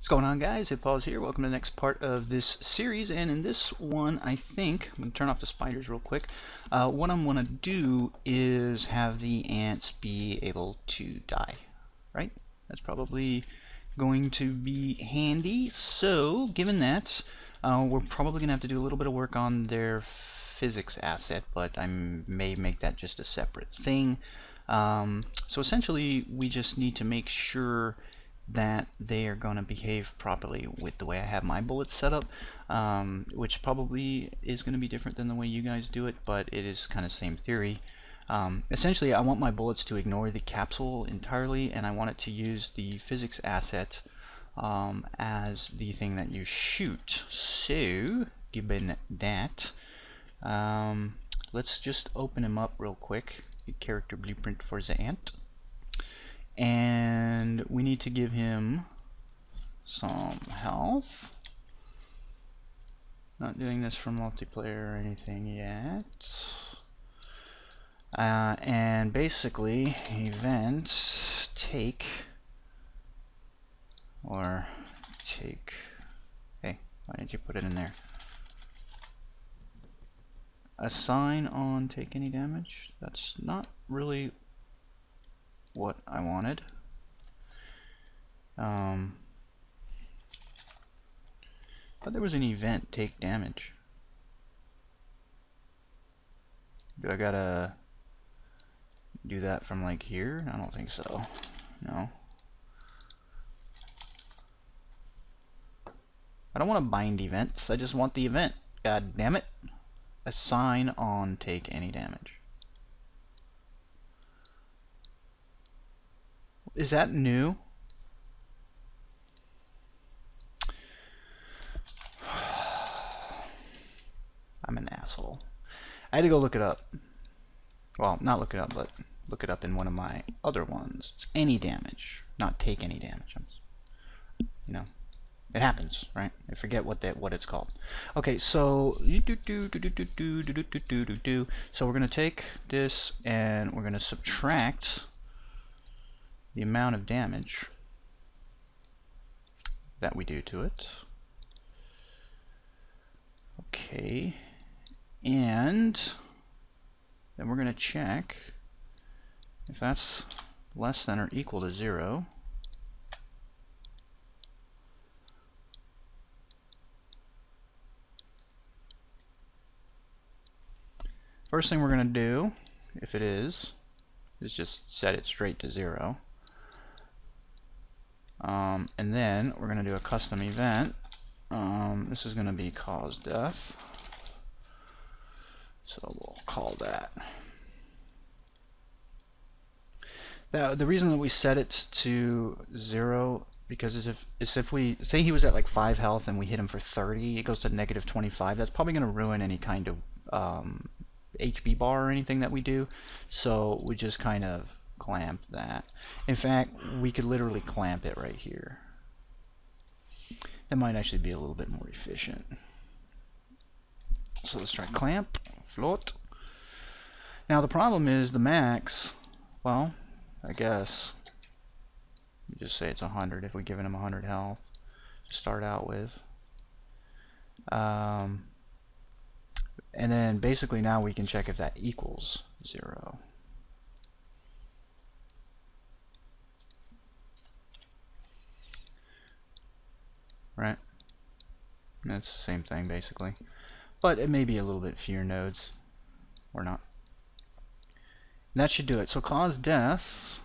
What's going on, guys? Paul's here. Welcome to the next part of this series, and in this one I think I'm going to turn off the spiders real quick. What I'm going to do is have the ants be able to die, right? That's probably going to be handy. So given that, we're probably going to have to do a little bit of work on their physics asset, but I may make that just a separate thing. So essentially we just need to make sure that they are going to behave properly with the way I have my bullets set up, which probably is going to be different than the way you guys do it, but it is kind of same theory. Essentially I want my bullets to ignore the capsule entirely, and I want it to use the physics asset as the thing that you shoot. So given that, let's just open him up real quick. The character blueprint for the ant. And we need to give him some health. Not doing this for multiplayer or anything yet. And basically, event take, hey, why did you put it in there? Assign on take any damage. That's not really what I wanted. But there was an event take damage. Do I gotta do that from like here? I don't think so. No. I don't want to bind events. I just want the event. God damn it. Assign on take any damage. Is that new? I'm an asshole. I had to go look it up. Well, not look it up, but look it up in one of my other ones. It's any damage, not take any damage. You know, it happens, right? I forget what it's called. Okay, so so we're gonna take this and we're gonna subtract the amount of damage that we do to it. Okay, and then we're going to check if that's less than or equal to 0. First thing we're going to do, if it is just set it straight to 0. And then we're going to do a custom event. This is going to be cause death. So we'll call that. Now, the reason that we set it to 0 because if we say he was at like 5 health and we hit him for 30, it goes to negative 25. That's probably going to ruin any kind of HP bar or anything that we do. So we just kind of clamp that. In fact, we could literally clamp it right here. That might actually be a little bit more efficient. So let's try clamp, float. Now the problem is the max, well, I guess you just say it's 100 if we're giving him 100 health to start out with. And then basically now we can check if that equals 0. Right? That's the same thing basically, but it may be a little bit fewer nodes or not. And that should do it. So cause death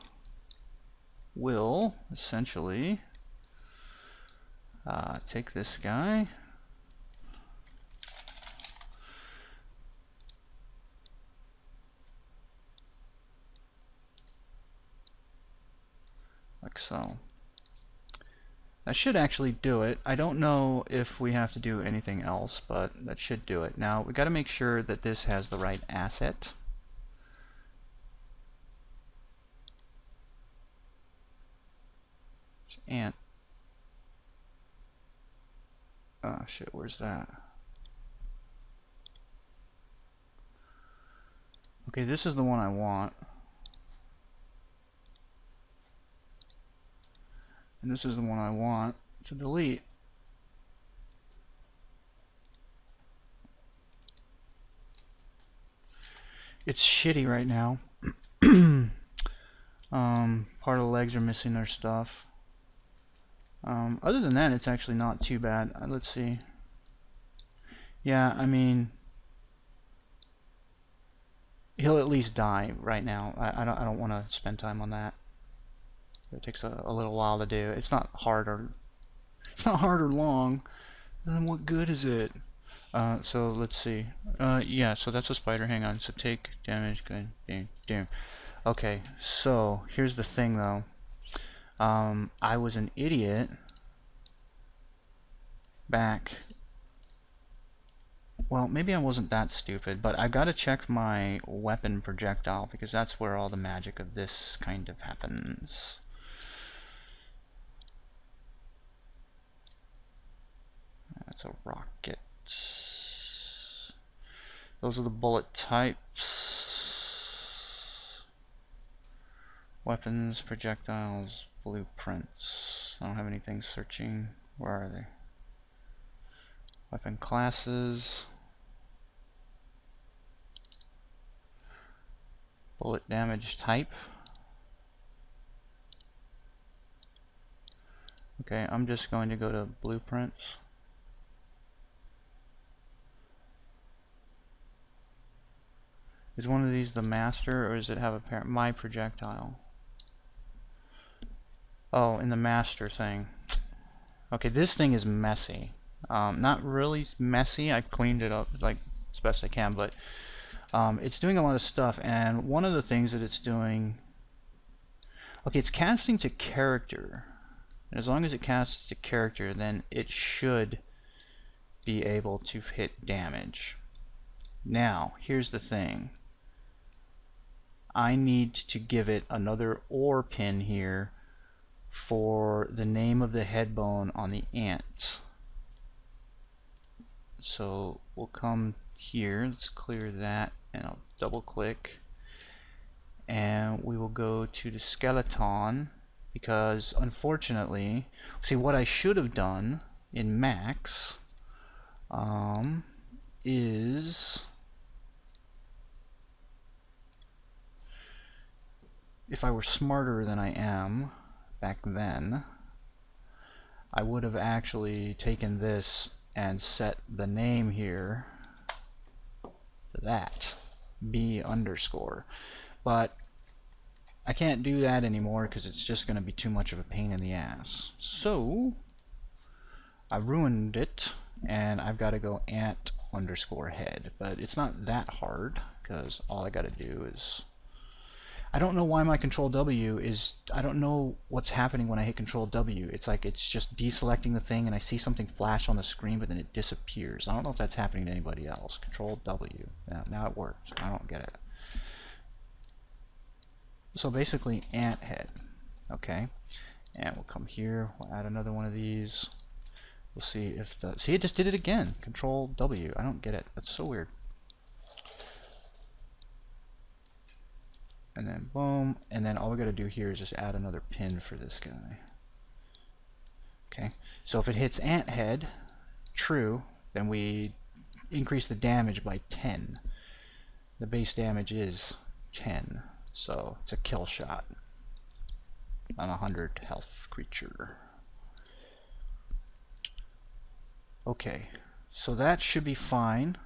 will essentially take this guy, like so. That should actually do it. I don't know if we have to do anything else, but that should do it. Now we got to make sure that this has the right asset. Ant. Oh shit, where's that? Okay, this is the one I want. And this is the one I want to delete. It's shitty right now. Part of the legs are missing their stuff. Other than that, it's actually not too bad. Let's see. Yeah, I mean, he'll at least die right now. I don't want to spend time on that. It takes a little while to do. It's not hard or long. Then what good is it? So let's see. Yeah, so that's a spider. Hang on. So take damage. Good. Damn. Okay. So here's the thing, though. I was an idiot back. Well, maybe I wasn't that stupid, but I gotta check my weapon projectile because that's where all the magic of this kind of happens. That's a rocket. Those are the bullet types. Weapons, projectiles, blueprints. I don't have anything searching. Where are they? Weapon classes. Bullet damage type. Okay, I'm just going to go to blueprints. Is one of these the master, or does it have a parent? My projectile. Oh, in the master thing. Okay, this thing is messy. Not really messy. I cleaned it up like as best I can, but it's doing a lot of stuff. And one of the things that it's doing, okay, it's casting to character. And as long as it casts to character, then it should be able to hit damage. Now, here's the thing. I need to give it another OR pin here for the name of the head bone on the ant. So we'll come here, let's clear that, and I'll double click, and we will go to the skeleton, because unfortunately, see, what I should have done in Max is, if I were smarter than I am back then, I would have actually taken this and set the name here to that, B underscore. But I can't do that anymore because it's just going to be too much of a pain in the ass. So I ruined it, and I've got to go ant underscore head. But it's not that hard because all I got to do is, I don't know why my control W is, I don't know what's happening when I hit control W. It's like it's just deselecting the thing and I see something flash on the screen but then it disappears. I don't know if that's happening to anybody else. Control W. Now it works. I don't get it. So basically ant head. Okay. And we'll come here. We'll add another one of these. We'll see if the, see, it just did it again. Control W. I don't get it. That's so weird. And then boom, and then all we got to do here is just add another pin for this guy. Okay, so if it hits ant head, true, then we increase the damage by 10. The base damage is 10, so it's a kill shot on a 100 health creature. Okay, so that should be fine.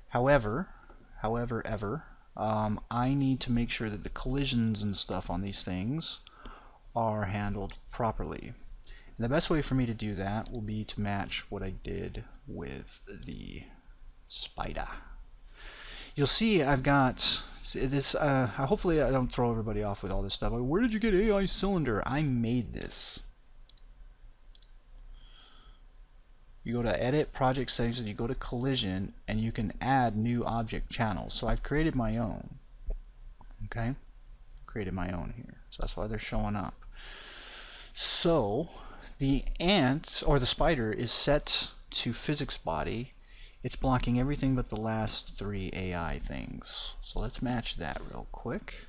However, I need to make sure that the collisions and stuff on these things are handled properly. And the best way for me to do that will be to match what I did with the spider. You'll see I've got this, hopefully I don't throw everybody off with all this stuff. Like, where did you get AI cylinder? I made this. You go to edit project settings and you go to collision and you can add new object channels. So I've created my own. Okay, created my own here. So that's why they're showing up. So the ant or the spider is set to physics body. It's blocking everything but the last 3 AI things. So let's match that real quick.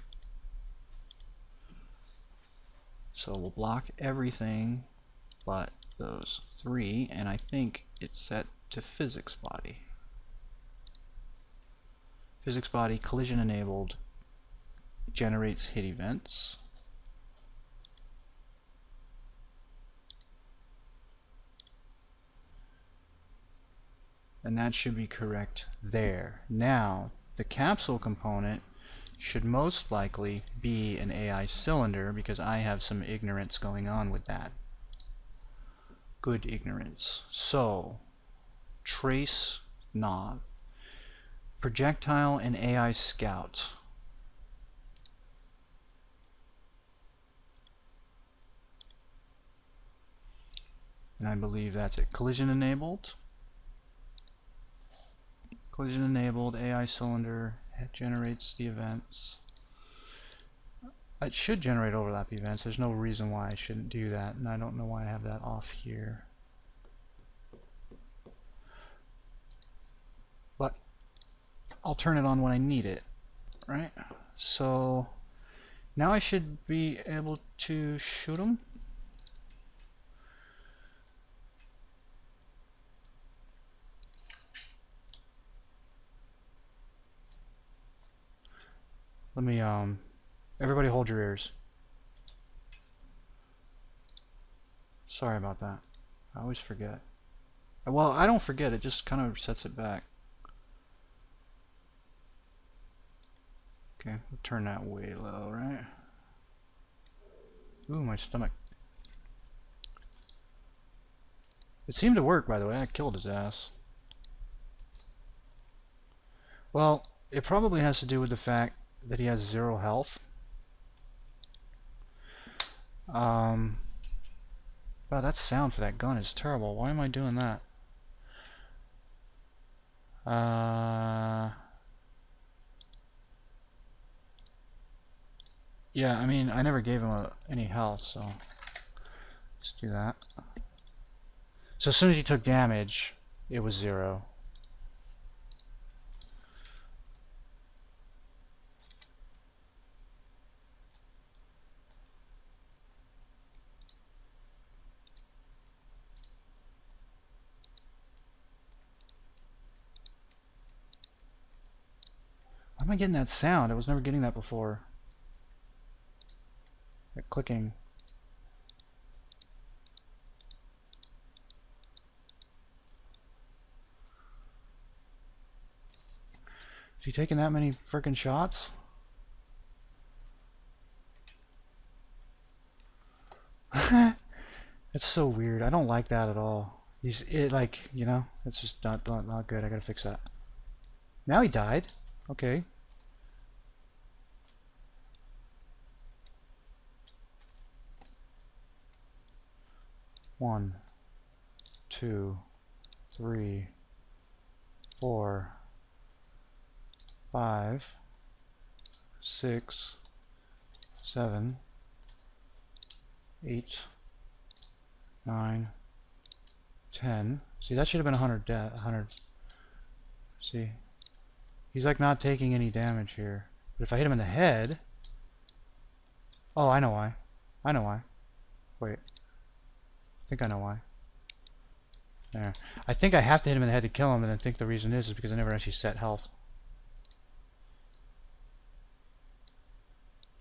So we'll block everything but those three, and I think it's set to physics body. Physics body, collision enabled, generates hit events. And that should be correct there. Now, the capsule component should most likely be an AI cylinder because I have some ignorance going on with that. Good ignorance. So, trace knob. Projectile and AI scout. And I believe that's it. Collision enabled. Collision enabled, AI cylinder, it generates the events. It should generate overlap events. There's no reason why I shouldn't do that, and I don't know why I have that off here. But I'll turn it on when I need it, right? So now I should be able to shoot them. Let me, everybody hold your ears. Sorry about that. I always forget. Well, I don't forget, it just kind of sets it back. Okay, we'll turn that way low, right? Ooh, my stomach. It seemed to work, by the way. I killed his ass. Well, it probably has to do with the fact that he has 0 health. Wow, that sound for that gun is terrible. Why am I doing that? Yeah, I mean, I never gave him any health, so let's do that. So as soon as he took damage, it was 0. Why am I getting that sound? I was never getting that before. That clicking. Is he taking that many frickin' shots? It's so weird. I don't like that at all. Like, you know, it's just not good. I gotta fix that. Now he died. Okay. One, 2, 3, 4, 5, 6, 7, 8, 9, 10. See, that should have been 100. See, he's like not taking any damage here. But if I hit him in the head, oh, I know why. I know why. Wait, I think I know why. There. I think I have to hit him in the head to kill him, and I think the reason is because I never actually set health.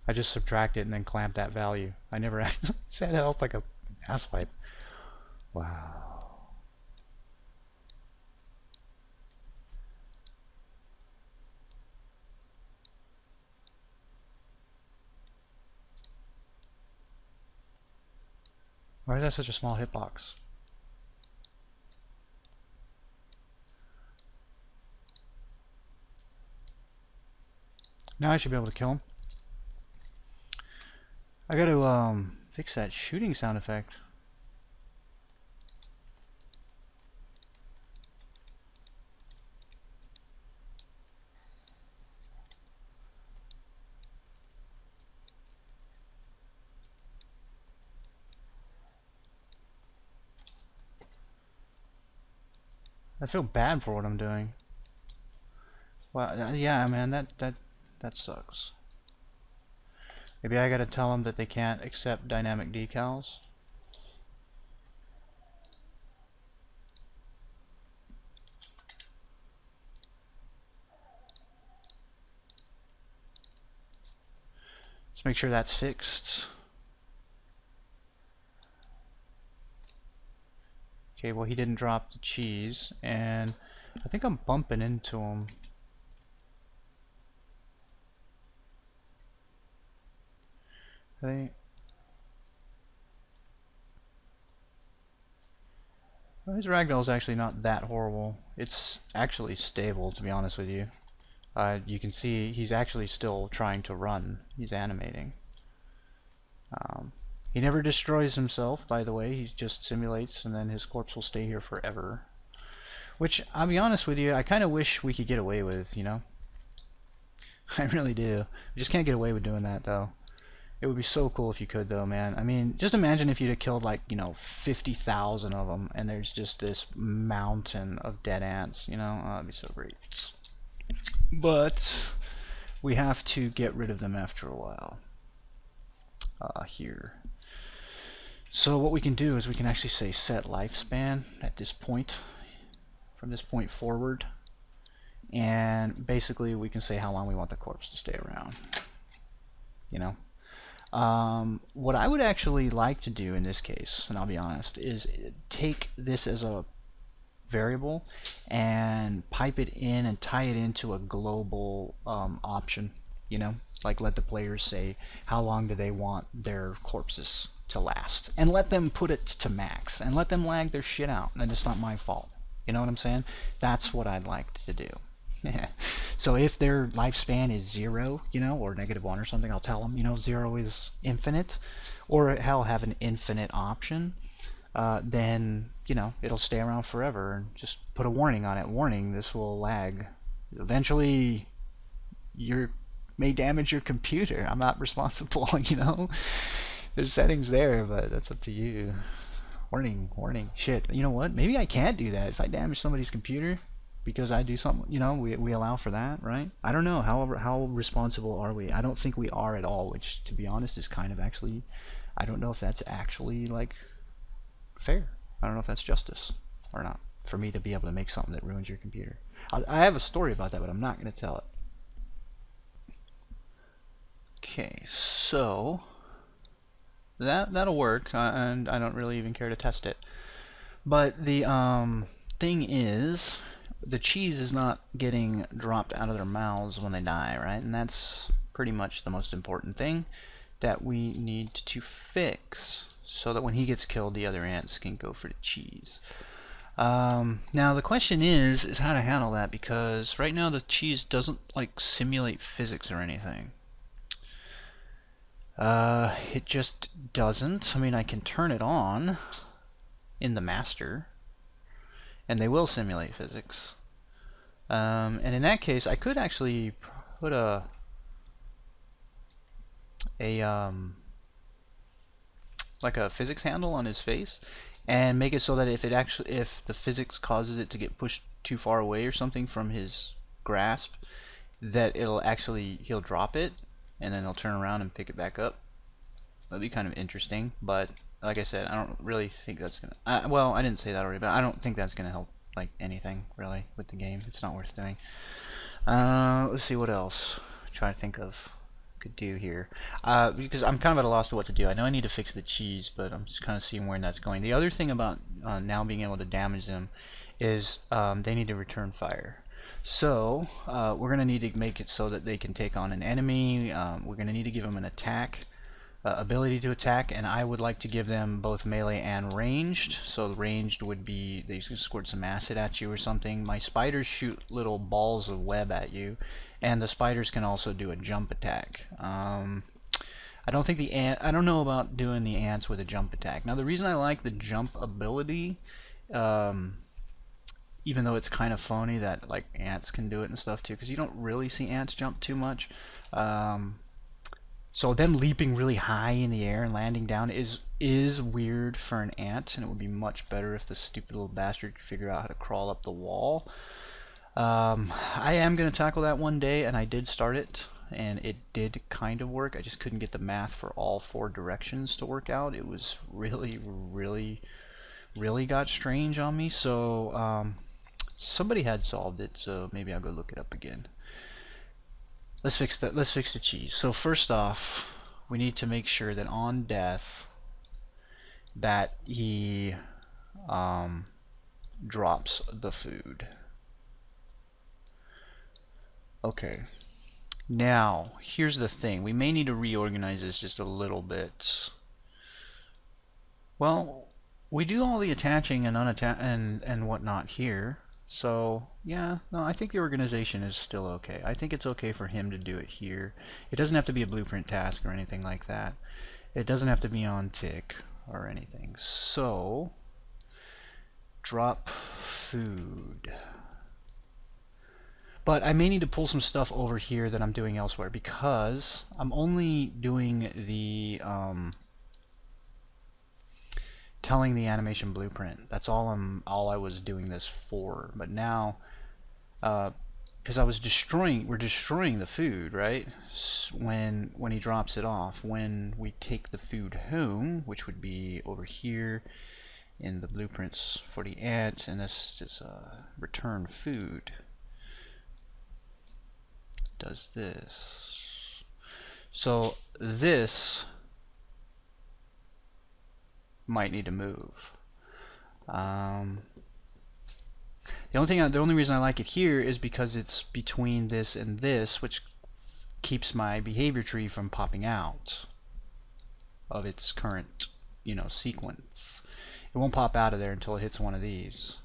I just subtract it and then clamp that value. I never actually set health like a asswipe. Wow. Why is that such a small hitbox? Now I should be able to kill him. I gotta fix that shooting sound effect. I feel bad for what I'm doing. Well, yeah, man, that sucks. Maybe I gotta tell them that they can't accept dynamic decals. Let's make sure that's fixed. Okay, well he didn't drop the cheese, and I think I'm bumping into him. I think. Well, his ragdoll's actually not that horrible. It's actually stable, to be honest with you. You can see he's actually still trying to run. He's animating. He never destroys himself, by the way. He just simulates, and then his corpse will stay here forever. Which, I'll be honest with you, I kind of wish we could get away with, you know? I really do. We just can't get away with doing that, though. It would be so cool if you could, though, man. I mean, just imagine if you'd have killed, like, you know, 50,000 of them, and there's just this mountain of dead ants, you know? Oh, that'd be so great. But we have to get rid of them after a while. Here. So what we can do is we can actually say set lifespan at this point, from this point forward, and basically we can say how long we want the corpse to stay around, you know. What I would actually like to do in this case, and I'll be honest, is take this as a variable and pipe it in and tie it into a global option, you know, like let the players say how long do they want their corpses to last, and let them put it to max, and let them lag their shit out, and it's not my fault. You know what I'm saying? That's what I'd like to do. So if their lifespan is 0, you know, or -1 or something, I'll tell them, you know, 0 is infinite, or hell, have an infinite option. Then, you know, it'll stay around forever, and just put a warning on it. Warning, this will lag. Eventually, you may damage your computer. I'm not responsible, you know. There's settings there, but that's up to you. Warning, warning. Shit, you know what? Maybe I can't do that if I damage somebody's computer because I do something, you know, we allow for that, right? I don't know. How responsible are we? I don't think we are at all, which, to be honest, is kind of actually, I don't know if that's actually, like, fair. I don't know if that's justice or not, for me to be able to make something that ruins your computer. I have a story about that, but I'm not going to tell it. Okay, so that'll work, and I don't really even care to test it. But the thing is, the cheese is not getting dropped out of their mouths when they die, right? And that's pretty much the most important thing that we need to fix, so that when he gets killed, the other ants can go for the cheese. Now the question is how to handle that, because right now the cheese doesn't like simulate physics or anything. It just doesn't. I mean, I can turn it on in the master, and they will simulate physics. And in that case, I could actually put like a physics handle on his face, and make it so that if the physics causes it to get pushed too far away or something from his grasp, that he'll drop it, and then he'll turn around and pick it back up. That'd be kind of interesting, but like I said, I don't really think that's gonna. Well, I didn't say that already, but I don't think that's gonna help like anything really with the game. It's not worth doing. Let's see what else. Try to think of could do here, because I'm kind of at a loss to what to do. I know I need to fix the cheese, but I'm just kind of seeing where that's going. The other thing about now being able to damage them is they need to return fire. So we're going to need to make it so that they can take on an enemy. We're going to need to give them an attack, ability to attack, and I would like to give them both melee and ranged. So the ranged would be they just squirt some acid at you or something. My spiders shoot little balls of web at you, and the spiders can also do a jump attack. I don't think I don't know about doing the ants with a jump attack. Now the reason I like the jump ability, even though it's kind of phony that like ants can do it and stuff too, because you don't really see ants jump too much. So them leaping really high in the air and landing down is weird for an ant, and it would be much better if the stupid little bastard could figure out how to crawl up the wall. I am going to tackle that one day, and I did start it, and it did kind of work. I just couldn't get the math for all 4 directions to work out. It was really got strange on me, so somebody had solved it, so maybe I'll go look it up again. Let's fix that. Let's fix the cheese. So first off, we need to make sure that on death that he drops the food. Okay. Now, here's the thing. We may need to reorganize this just a little bit. Well, we do all the attaching and and whatnot here. So, yeah, no, I think the organization is still okay. I think it's okay for him to do it here. It doesn't have to be a blueprint task or anything like that. It doesn't have to be on tick or anything. So, drop food. But I may need to pull some stuff over here that I'm doing elsewhere because I'm only doing the telling the animation blueprint. That's all I was doing this for. But now, because we're destroying the food, right? When he drops it off, when we take the food home, which would be over here in the blueprints for the ant, and this is return food. Does this. So this might need to move. The only reason I like it here is because it's between this and this, which keeps my behavior tree from popping out of its current, sequence. It won't pop out of there until it hits one of these.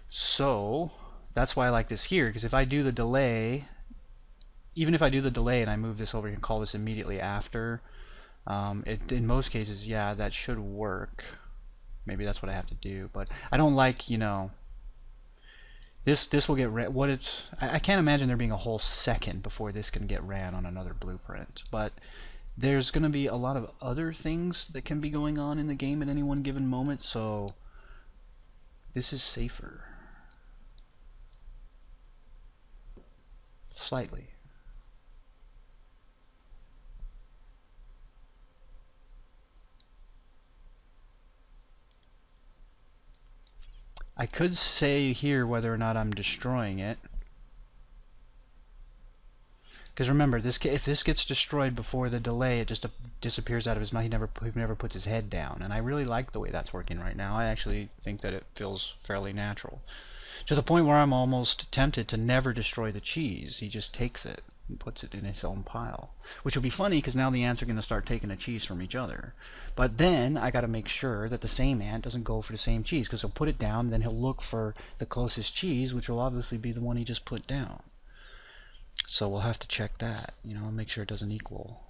So that's why I like this here, because if I do the delay, even if I do the delay and I move this over and call this immediately after, in most cases, yeah, that should work. Maybe that's what I have to do, but I don't like, this will get ran. I can't imagine there being a whole second before this can get ran on another blueprint, but there's going to be a lot of other things that can be going on in the game at any one given moment, so this is safer. Slightly. I could say here whether or not I'm destroying it. Because remember, if this gets destroyed before the delay, it just disappears out of his mind. He never puts his head down. And I really like the way that's working right now. I actually think that it feels fairly natural. To the point where I'm almost tempted to never destroy the cheese. He just takes it and puts it in his own pile. Which will be funny because now the ants are going to start taking a cheese from each other. But then I got to make sure that the same ant doesn't go for the same cheese, because he'll put it down and then he'll look for the closest cheese, which will obviously be the one he just put down. So we'll have to check that, make sure it doesn't equal.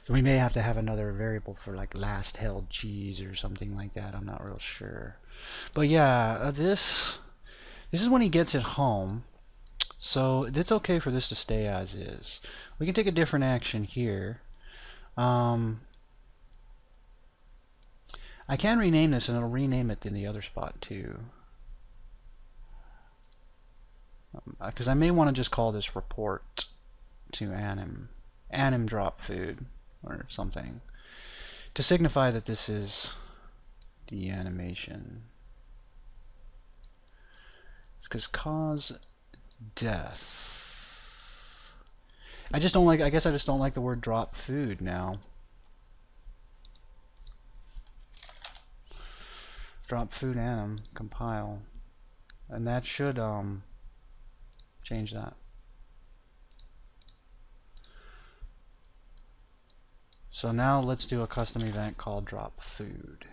So we may have to have another variable for like last held cheese or something like that. I'm not real sure. But yeah, this is when he gets it home. So it's okay for this to stay as is. We can take a different action here. I can rename this, and it'll rename it in the other spot too. Because I may want to just call this report to anim drop food or something to signify that this is the animation. Because cause death. I guess I just don't like the word drop food now. Drop food anim compile, and that should change that. So now let's do a custom event called drop food.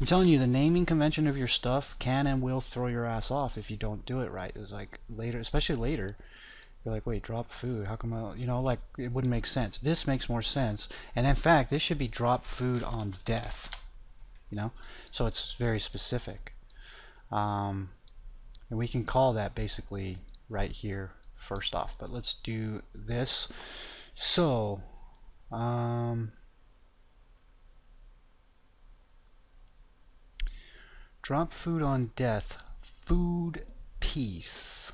I'm telling you, the naming convention of your stuff can and will throw your ass off if you don't do it right. It's like later, especially later, you're like, wait, drop food, how come like it wouldn't make sense. This makes more sense, and in fact this should be drop food on death, so it's very specific. And we can call that basically right here first off, but let's do this. So drop food on death, food piece.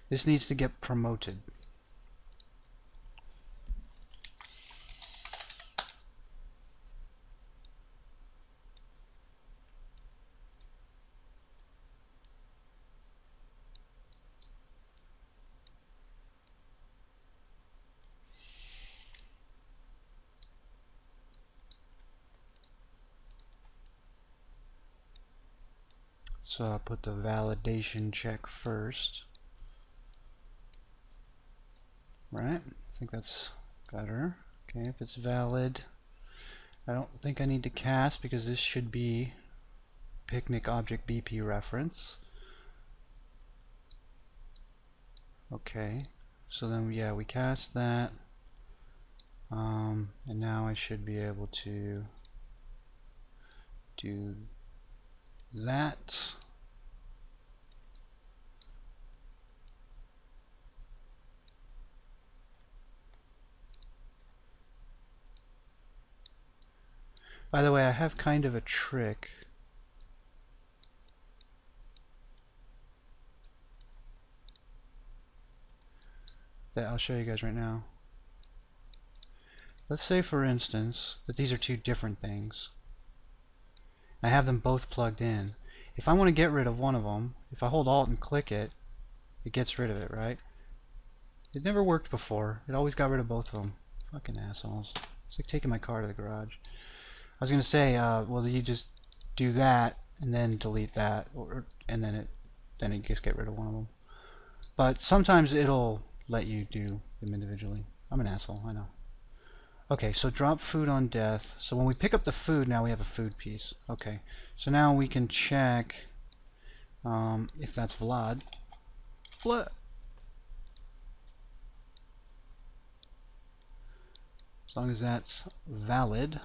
This needs to get promoted. So I'll put the validation check first. Right? I think that's better. Okay, if it's valid, I don't think I need to cast because this should be picnic object BP reference. Okay, so then yeah, we cast that, and now I should be able to do that. By the way, I have kind of a trick. That I'll show you guys right now. Let's say, for instance, that these are two different things. I have them both plugged in. If I want to get rid of one of them, if I hold Alt and click it, it gets rid of it, right? It never worked before. It always got rid of both of them. Fucking assholes. It's like taking my car to the garage. I was going to say, well, you just do that and then delete that, and then it just get rid of one of them. But sometimes it'll let you do them individually. I'm an asshole, I know. Okay, so drop food on death. So when we pick up the food, now we have a food piece. Okay, so now we can check if that's Vlad. Vlad. As long as that's valid,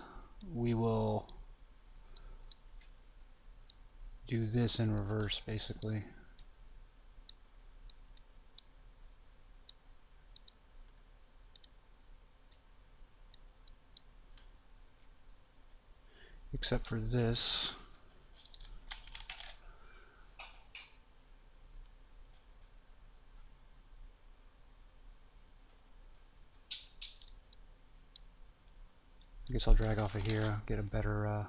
we will do this in reverse, basically. Except for this. I guess I'll drag off of here, get a better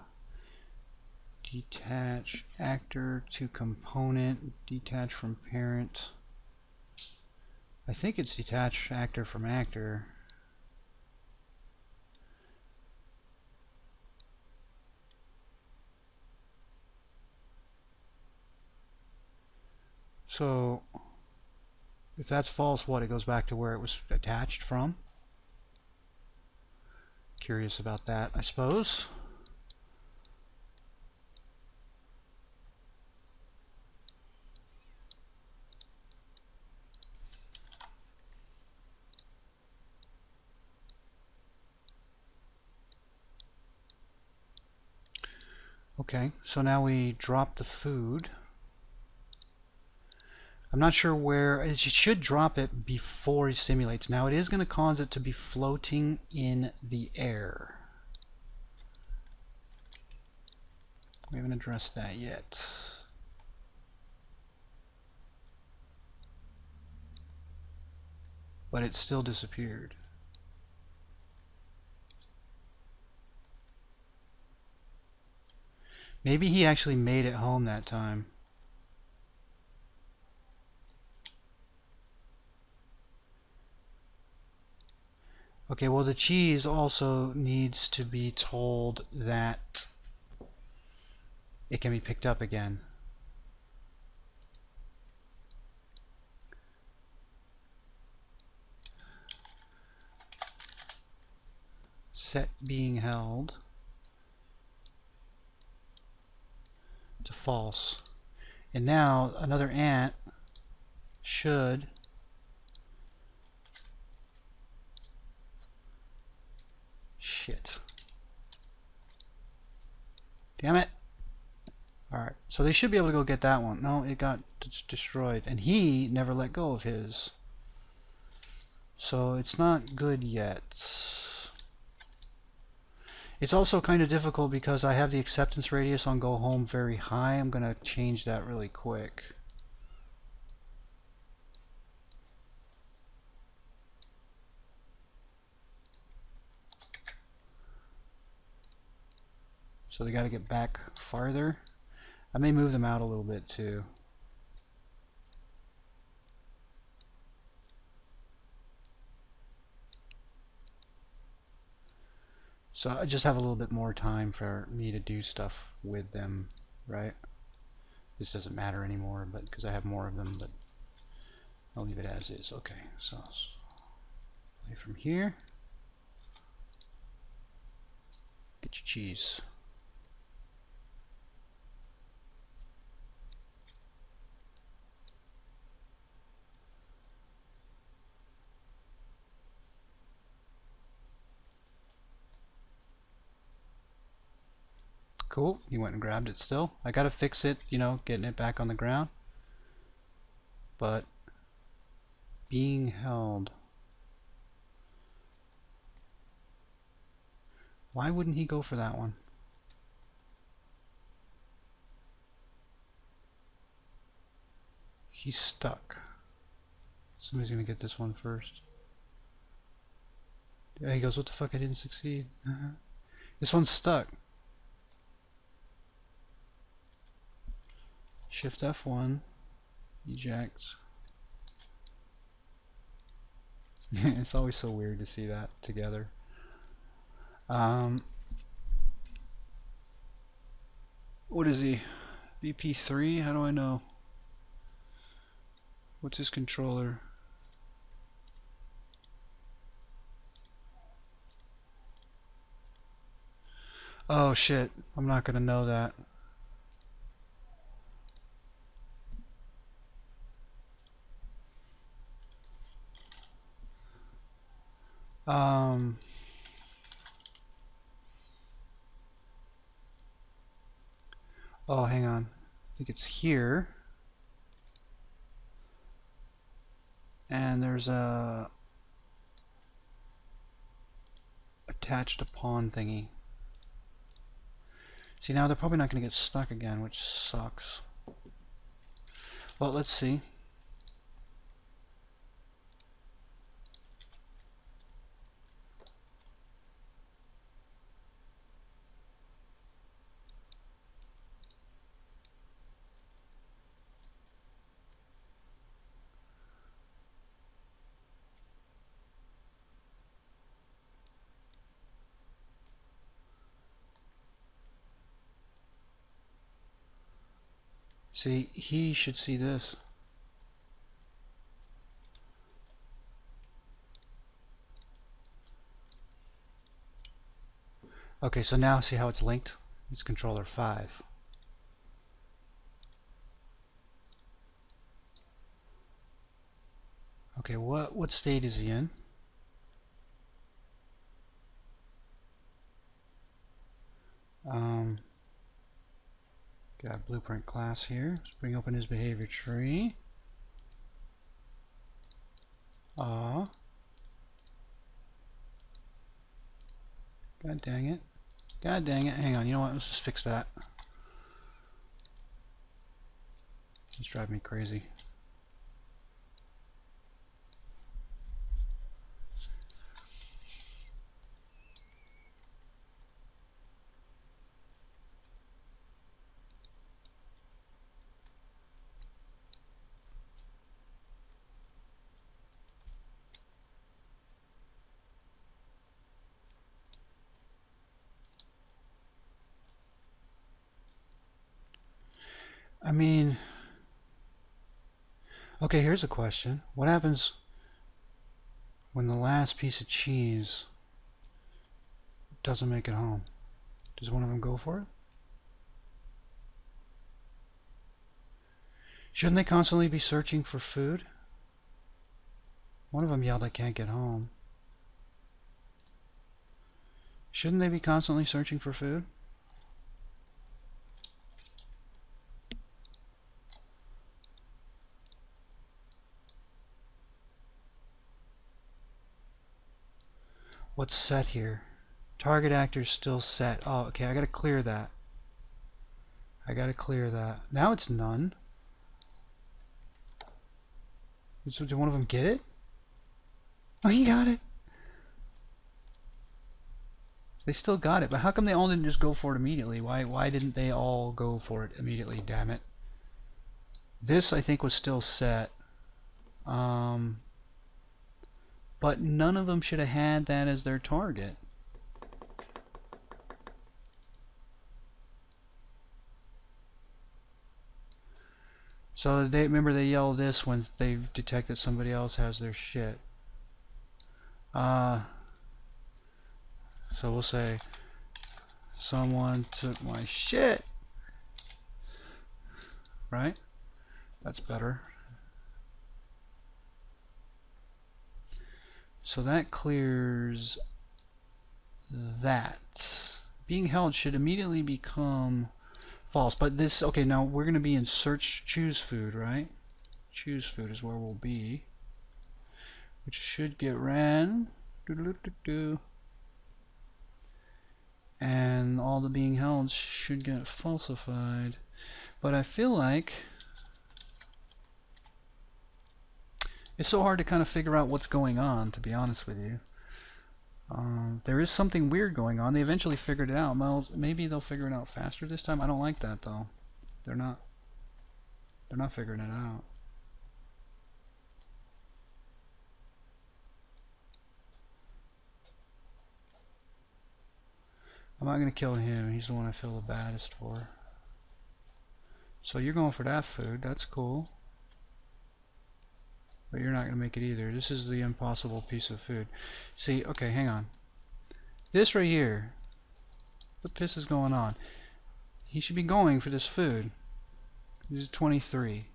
detach actor to component, detach from parent. I think it's detach actor from actor. So if that's false, what? It goes back to where it was attached from. Curious about that, I suppose. Okay, so now we drop the food. I'm not sure where, it should drop it before he simulates. Now it is going to cause it to be floating in the air. We haven't addressed that yet. But it still disappeared. Maybe he actually made it home that time. Okay, well the cheese also needs to be told that it can be picked up again. Set being held to false. And now another ant should shit. Damn it. Alright, so they should be able to go get that one. No, it got destroyed. And he never let go of his. So it's not good yet. It's also kind of difficult because I have the acceptance radius on go home very high. I'm going to change that really quick. So they got to get back farther. I may move them out a little bit too. So I just have a little bit more time for me to do stuff with them, right? This doesn't matter anymore, but because I have more of them, but I'll leave it as is. Okay, so play from here. Get your cheese. Cool, you went and grabbed it still. I gotta fix it, you know, getting it back on the ground. But being held. Why wouldn't he go for that one? He's stuck. Somebody's gonna get this one first. Yeah, he goes, what the fuck, I didn't succeed. This one's stuck. Shift F1, eject. It's always so weird to see that together. What is he? BP3? How do I know? What's his controller? Oh shit, I'm not gonna know that. Oh, hang on. I think it's here. And there's a attached a pawn thingy. See, now they're probably not going to get stuck again, which sucks. Well, let's see. See, he should see this. Okay, so now see how it's linked? It's controller 5. Okay, what state is he in? Got blueprint class here. Let's bring open his behavior tree. God dang it. God dang it. Hang on, you know what? Let's just fix that. It's driving me crazy. I mean, okay, here's a question. What happens when the last piece of cheese doesn't make it home? Does one of them go for it? Shouldn't they constantly be searching for food? One of them yelled, I can't get home. Shouldn't they be constantly searching for food? What's set here? Target actor's still set. Oh, okay, I gotta clear that. I gotta clear that. Now it's none. So did one of them get it? Oh, he got it. They still got it, but how come they all didn't just go for it immediately? Why didn't they all go for it immediately, damn it? This, I think, was still set. But none of them should have had that as their target. So they remember they yell this when they detect that somebody else has their shit. So we'll say someone took my shit. Right? That's better. So that clears that. Being held should immediately become false. But this, okay, now we're going to be in search, choose food, right? Choose food is where we'll be. Which should get ran. And all the being held should get falsified. But I feel like it's so hard to kind of figure out what's going on, to be honest with you. There is something weird going on. They eventually figured it out. Well, maybe they'll figure it out faster this time. I don't like that though. They're not figuring it out. I'm not going to kill him. He's the one I feel the baddest for. So you're going for that food. That's cool. But you're not going to make it either. This is the impossible piece of food. See, okay, hang on. This right here. What the piss is going on? He should be going for this food. This is 23.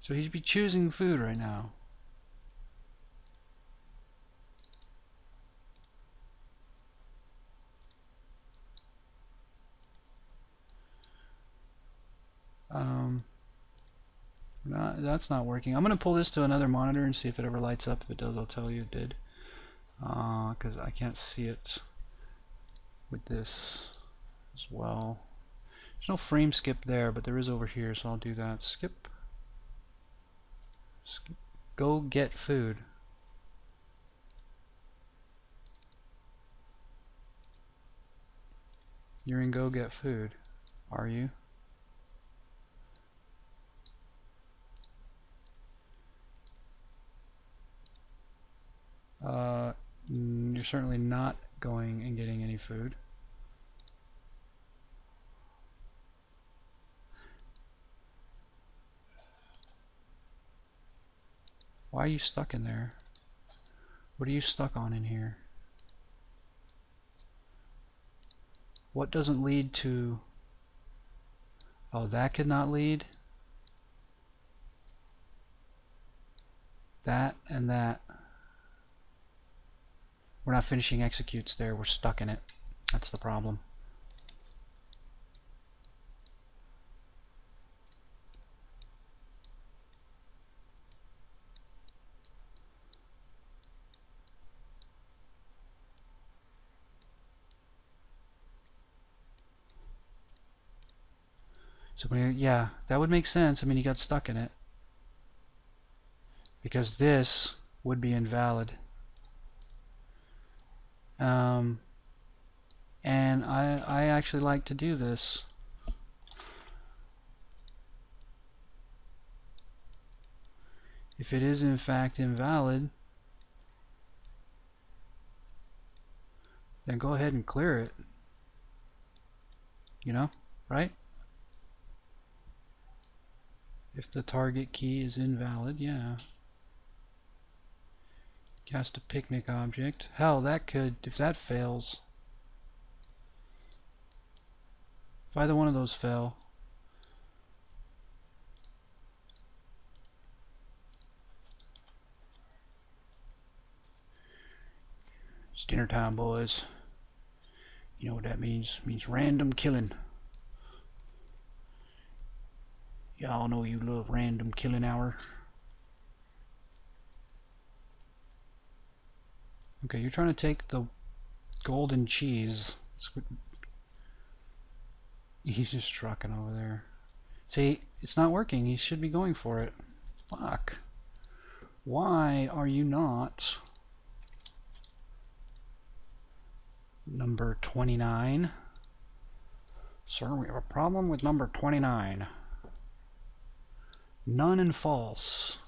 So he should be choosing food right now. That's not working. I'm going to pull this to another monitor and see if it ever lights up. If it does, I'll tell you it did. Because I can't see it with this as well. There's no frame skip there, but there is over here, so I'll do that. Skip. Skip. Go get food. You're in go get food, are you? You're certainly not going and getting any food. Why are you stuck in there? What are you stuck on in here? What doesn't lead to... Oh, that could not lead? That and that. We're not finishing executes there, we're stuck in it. That's the problem. So yeah, that would make sense. I mean, he got stuck in it. Because this would be invalid. And I actually like to do this. If it is in fact invalid, then go ahead and clear it. You know, right? If the target key is invalid, yeah. Cast a picnic object. Hell, that could, if that fails. If either one of those fail. It's dinner time, boys. You know what that means? It means random killing. Y'all know you love random killing hour. Okay, you're trying to take the golden cheese. He's just trucking over there. See, it's not working. He should be going for it. Fuck. Why are you not number 29? Sir, we have a problem with number 29. None and false.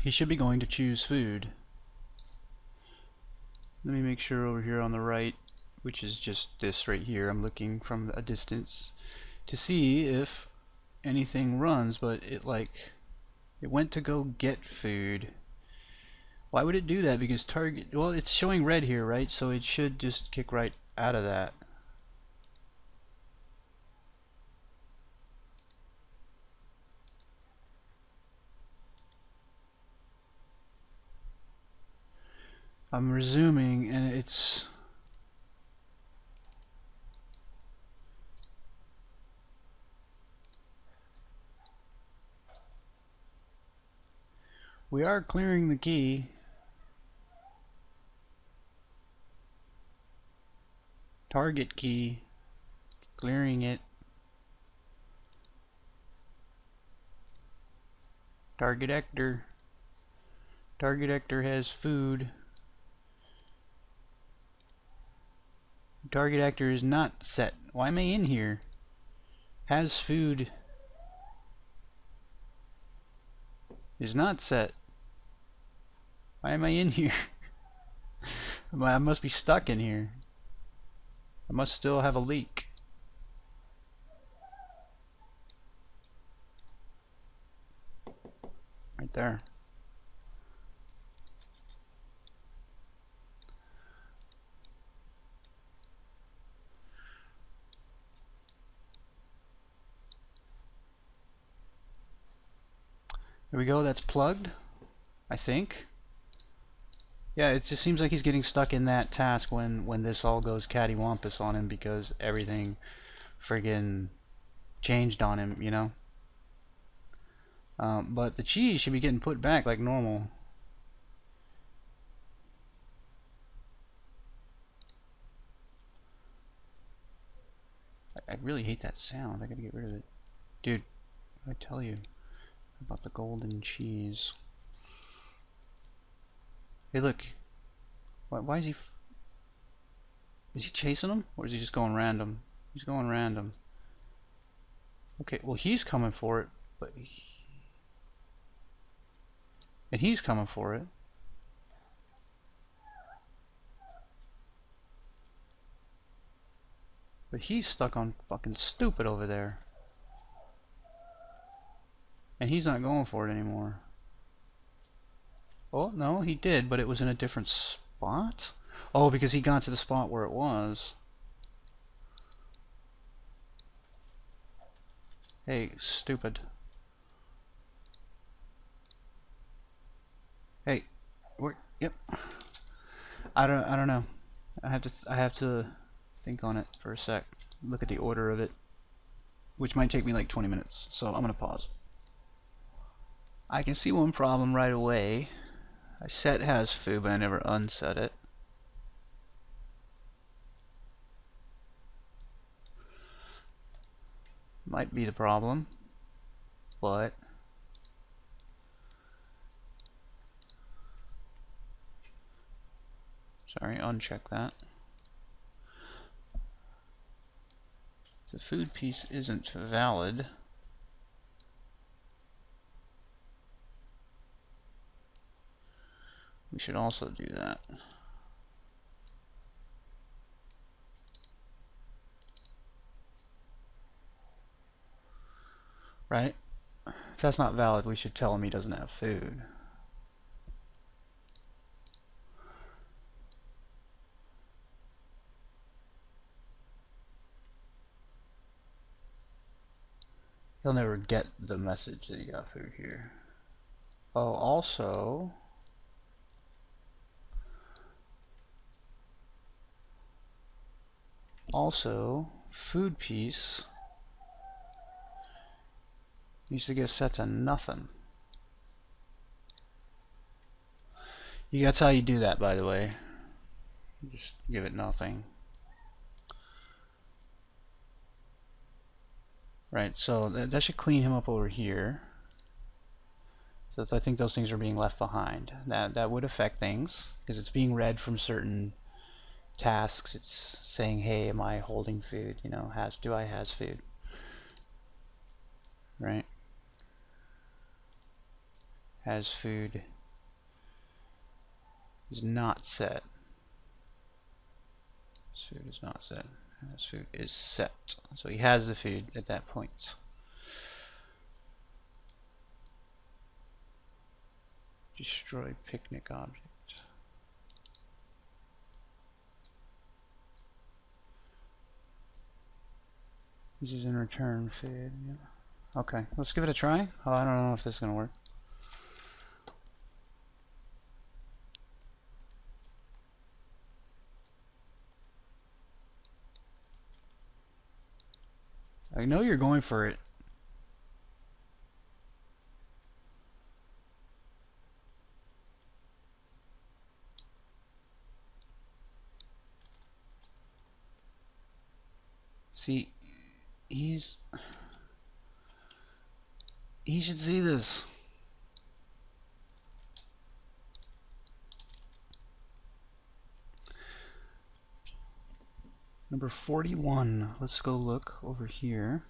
He should be going to choose food. Let me make sure over here on the right which is just this right here. I'm looking from a distance to see if anything runs, but it went to go get food. Why would it do that? Because target, well, it's showing red here, right? So it should just kick right out of that. I'm resuming and it's we are clearing the key. Target key, clearing it. Target actor. Target actor has food. Target actor is not set. Why am I in here? Has food. Is not set. Why am I in here? I must be stuck in here. I must still have a leak. Right there. There we go, that's plugged, I think. Yeah, it just seems like he's getting stuck in that task when this all goes cattywampus on him because everything friggin' changed on him, you know? But the cheese should be getting put back like normal. I really hate that sound. I gotta get rid of it. Dude, I tell you about the golden cheese. Hey, look. Why is he... Is he chasing him? Or is he just going random? He's going random. Okay, well he's coming for it, but... And he's coming for it. But he's stuck on fucking stupid over there. And he's not going for it anymore. Oh, no, he did, but it was in a different spot? Oh, because he got to the spot where it was. Hey, stupid. Hey, where? Yep. I don't know. I have to think on it for a sec. Look at the order of it, which might take me like 20 minutes. So I'm gonna pause. I can see one problem right away. I set has food, but I never unset it. Might be the problem, but sorry, uncheck that. The food piece isn't valid. We should also do that. Right? If that's not valid, we should tell him he doesn't have food. He'll never get the message that he got food here. Oh, also, food piece needs to get set to nothing. That's how you do that, by the way. Just give it nothing. Right, so that should clean him up over here. So I think those things are being left behind. That would affect things, because it's being read from certain tasks. It's saying, hey, am I holding food? You know, do I has food? Right? Has food is not set. His food is not set. His food is set. So he has the food at that point. Destroy picnic object. This is in return food. Yeah. Okay, let's give it a try. Oh, I don't know if this is going to work. I know you're going for it. See, he should see this. Number 41. Let's go look over here.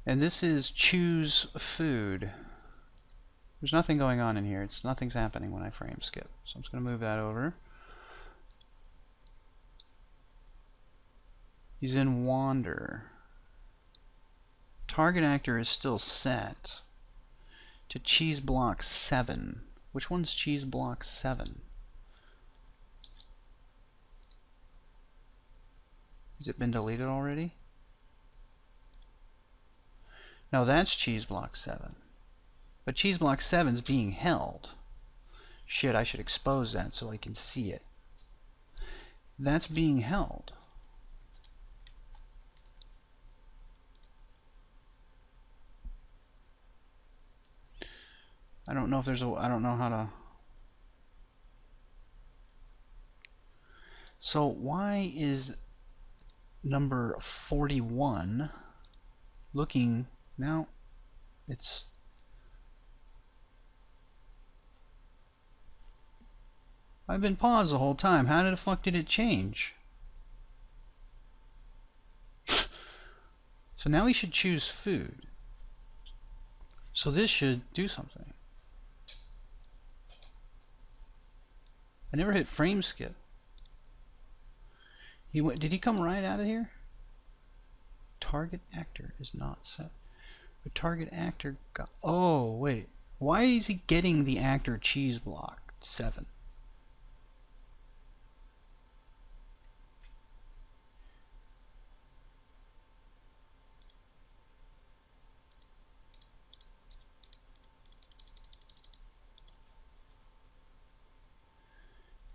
And this is choose food. There's nothing going on in here. Nothing's happening when I frame skip. So I'm just going to move that over. He's in wander. Target actor is still set to cheese block 7. Which one's cheese block 7? Has it been deleted already? No, that's cheese block 7. But cheese block 7 is being held. Shit, I should expose that so I can see it. That's being held. I don't know if there's a... I don't know how to... So why is number 41 looking... Now, it's... I've been paused the whole time. How the fuck did it change? So now we should choose food. So this should do something. I never hit frame skip. Did he come right out of here? Target actor is not set. But target actor got... Oh, wait. Why is he getting the actor cheese block 7?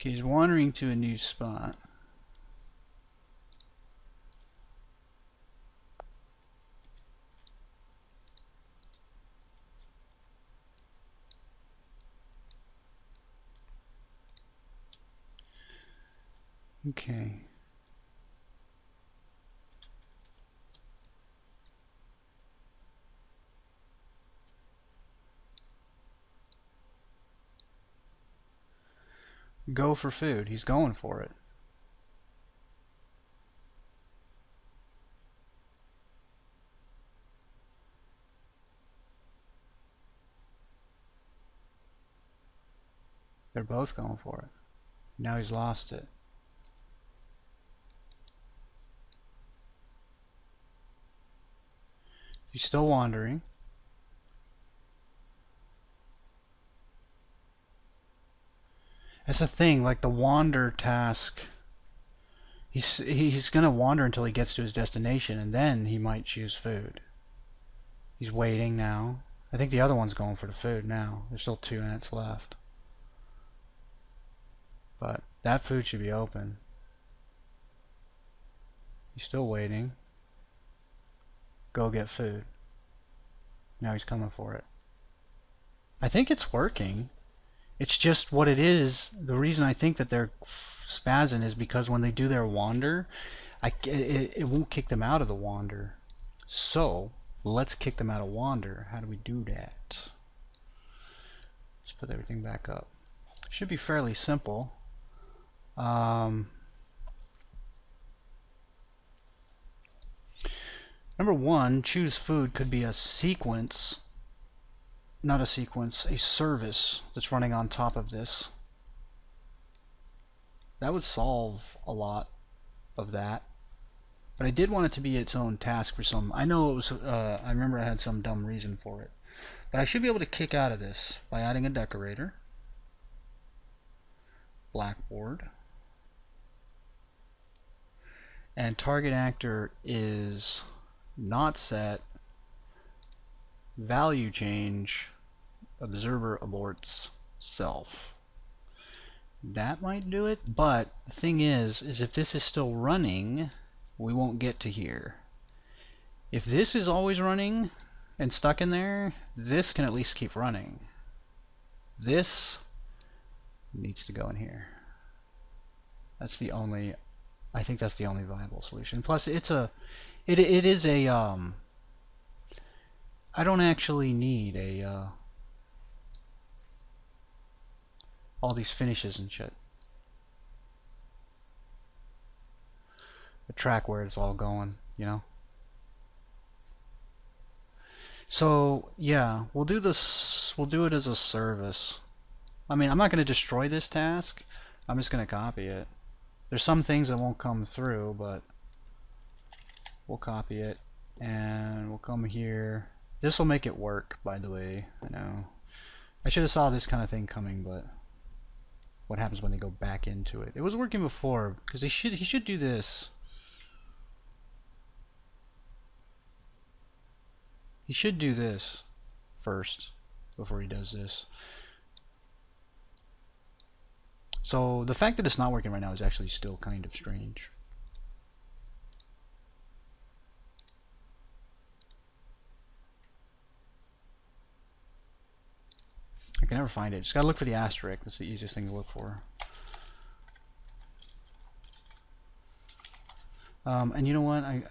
Okay, he's wandering to a new spot. Okay. Go for food. He's going for it. They're both going for it. Now he's lost it. He's still wandering. That's the thing, like the wander task. He's gonna wander until he gets to his destination, and then he might choose food. He's waiting now. I think the other one's going for the food now. There's still 2 minutes left. But that food should be open. He's still waiting. Go get food. Now he's coming for it. I think it's working. It's just what it is. The reason I think that they're spazzing is because when they do their wander, it won't kick them out of the wander. So let's kick them out of wander. How do we do that? Let's put everything back up. Should be fairly simple. Number 1, choose food could be a sequence, not a sequence, a service that's running on top of this. that would solve a lot of that. But I did want it to be its own task for some. I know it was. I remember I had some dumb reason for it. But I should be able to kick out of this by adding a decorator. Blackboard. And target actor is not set. Value change. Observer aborts self. That might do it, but the thing is if this is still running, we won't get to here. If this is always running and stuck in there, this can at least keep running. This needs to go in here. That's the only, I think that's the only viable solution. Plus it is a I don't actually need a all these finishes and shit. The track where it's all going, you know. So yeah, we'll do this. We'll do it as a service. I mean, I'm not going to destroy this task. I'm just going to copy it. There's some things that won't come through, but we'll copy it and we'll come here. This will make it work, by the way. I know. I should have saw this kind of thing coming, but what happens when they go back into it? It was working before because he should do this. He should do this first before he does this. So the fact that it's not working right now is actually still kind of strange. I can never find it. Just gotta look for the asterisk. That's the easiest thing to look for. And you know what? I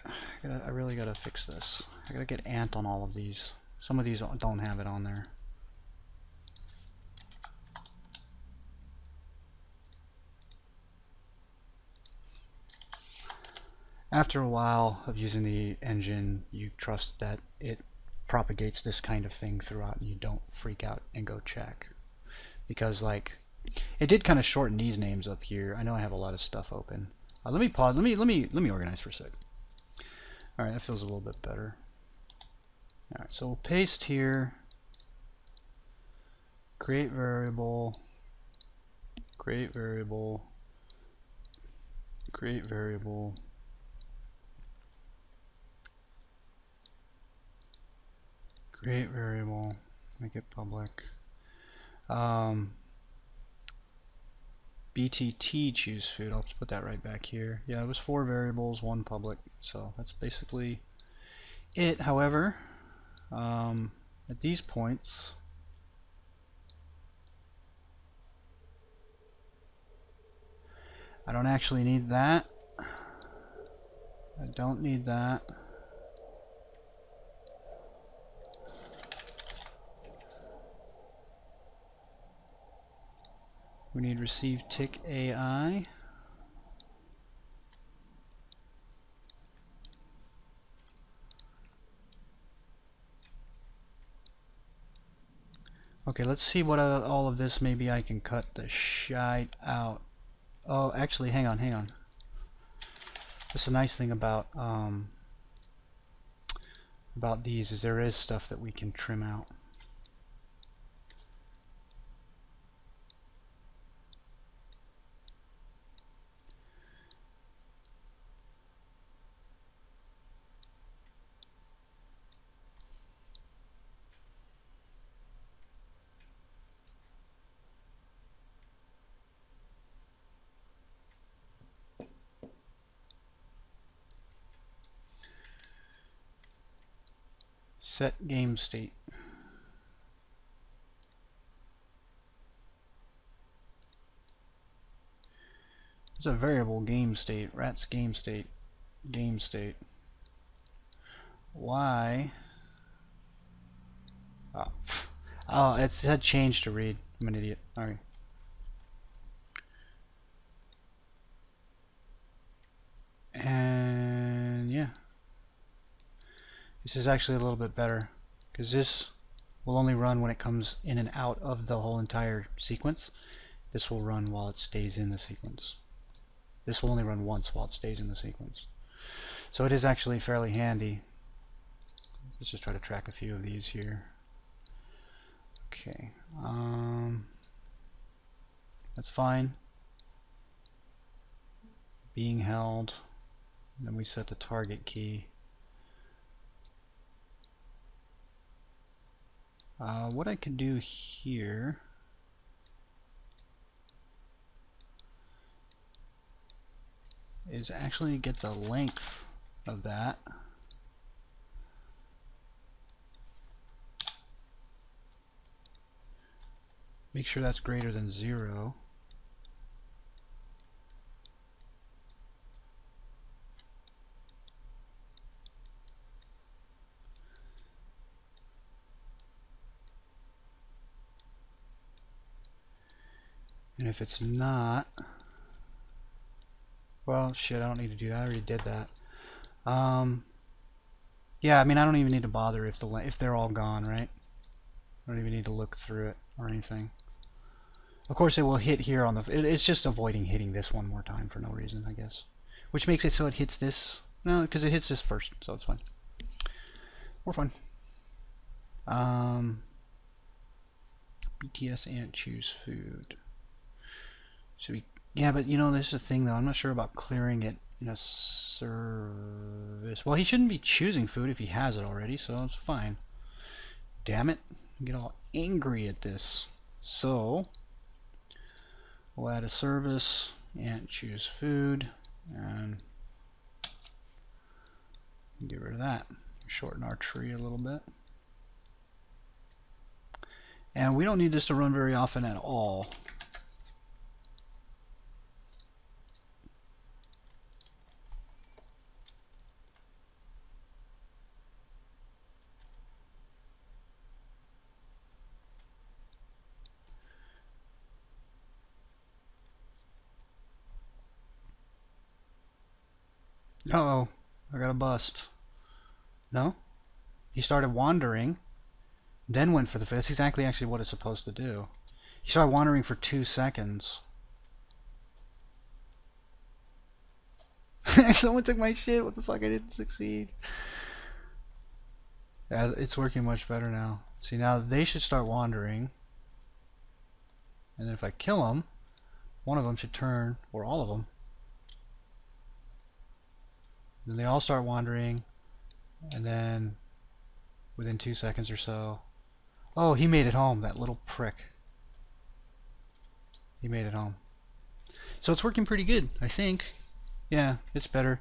really gotta fix this. I gotta get ant on all of these. Some of these don't have it on there. After a while of using the engine, you trust that it propagates this kind of thing throughout and you don't freak out and go check. Because like, it did kind of shorten these names up here. I know I have a lot of stuff open. Let me pause. Let me organize for a sec. All right, that feels a little bit better. All right, so we'll paste here. Create variable. Create variable. Create variable. Create variable. Make it public. BTT choose food. I'll just put that right back here. Yeah, it was 4 variables, 1 public. So that's basically it. However, at these points, I don't actually need that. I don't need that. We need receive tick AI. Okay, let's see what all of this, maybe I can cut the shite out. Oh, actually, hang on. That's a nice thing about these is there is stuff that we can trim out. Set game state. It's a variable game state. Rat's game state. Game state. Y. Oh, it said change to read. I'm an idiot. Alright. And yeah. This is actually a little bit better because this will only run when it comes in and out of the whole entire sequence. This will run while it stays in the sequence. This will only run once while it stays in the sequence. So it is actually fairly handy. Let's just try to track a few of these here. Okay, that's fine. Being held. And then we set the target key. What I can do here is actually get the length of that. Make sure that's greater than 0. And if it's not, well, shit, I don't need to do that. I already did that. Yeah, I mean, I don't even need to bother if they're all gone, right? I don't even need to look through it or anything. Of course, it will hit here on the. It's just avoiding hitting this one more time for no reason, I guess. Which makes it so it hits this. No, because it hits this first, so it's fine. We're fine. BTS ant choose food. So yeah, but you know, this is the thing though. I'm not sure about clearing it in a service. Well, he shouldn't be choosing food if he has it already, so it's fine. Damn it! I get all angry at this. So we'll add a service and choose food and get rid of that. Shorten our tree a little bit. And we don't need this to run very often at all. Uh-oh, I got a bust. No? He started wandering, then went for the food. That's exactly actually what it's supposed to do. He started wandering for 2 seconds. Someone took my shit. What the fuck? I didn't succeed. Yeah, it's working much better now. See, now they should start wandering. And then if I kill them, one of them should turn, or all of them. Then they all start wandering, and then within 2 seconds or so, oh, he made it home, that little prick. He made it home. So it's working pretty good, I think. Yeah, it's better.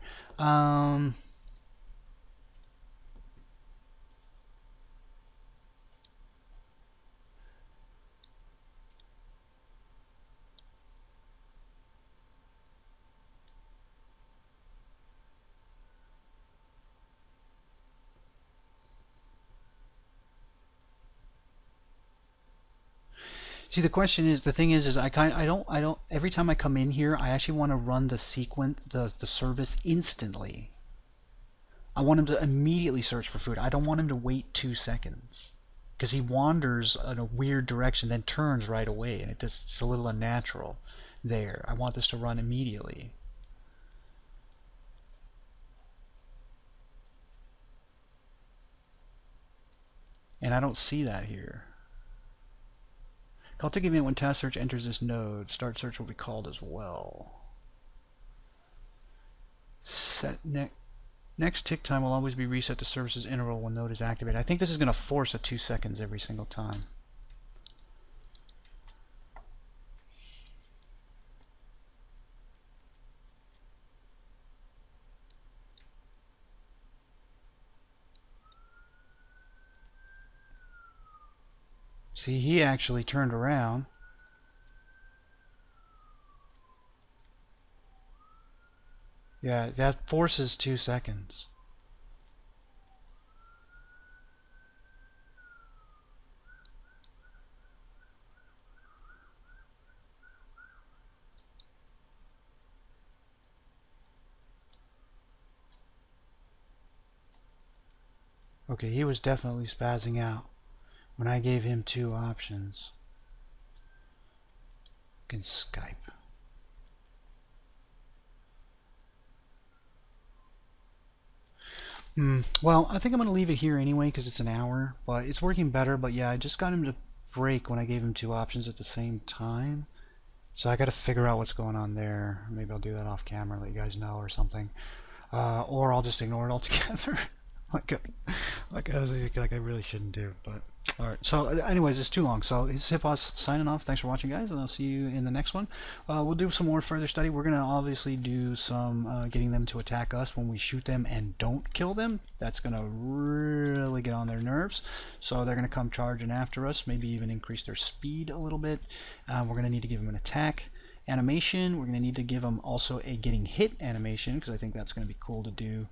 See, the question is, the thing is I don't. Every time I come in here, I actually want to run the sequence, the service instantly. I want him to immediately search for food. I don't want him to wait 2 seconds, because he wanders in a weird direction, then turns right away, and it's a little unnatural. There, I want this to run immediately. And I don't see that here. Call to give me when task search enters this node. Start search will be called as well. Set next tick time will always be reset to services interval when node is activated. I think this is going to force a 2 seconds every single time. See, he actually turned around. Yeah, that forces 2 seconds. Okay, he was definitely spazzing out when I gave him 2 options. Fucking Skype. Well, I think I'm going to leave it here anyway because it's an hour, but it's working better. But yeah, I just got him to break when I gave him two options at the same time. So I got to figure out what's going on there. Maybe I'll do that off camera, let you guys know or something. Or I'll just ignore it altogether. like, like I really shouldn't do. But all right. So anyways, it's too long. So it's Hipos signing off. Thanks for watching, guys, and I'll see you in the next one. We'll do some more further study. We're gonna obviously do some getting them to attack us when we shoot them and don't kill them. That's gonna really get on their nerves. So they're gonna come charging after us. Maybe even increase their speed a little bit. We're gonna need to give them an attack animation. We're going to need to give them also a getting hit animation because I think that's going to be cool to do.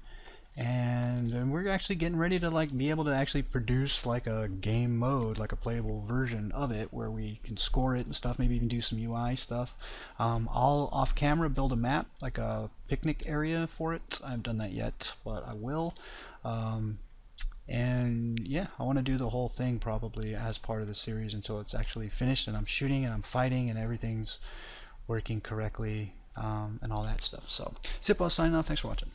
And we're actually getting ready to like be able to actually produce like a game mode, like a playable version of it where we can score it and stuff, maybe even do some UI stuff. I'll off camera build a map, like a picnic area for it. I haven't done that yet, but I will. And yeah, I want to do the whole thing probably as part of the series until it's actually finished and I'm shooting and I'm fighting and everything's working correctly and all that stuff. So, Sipos signing off. Thanks for watching.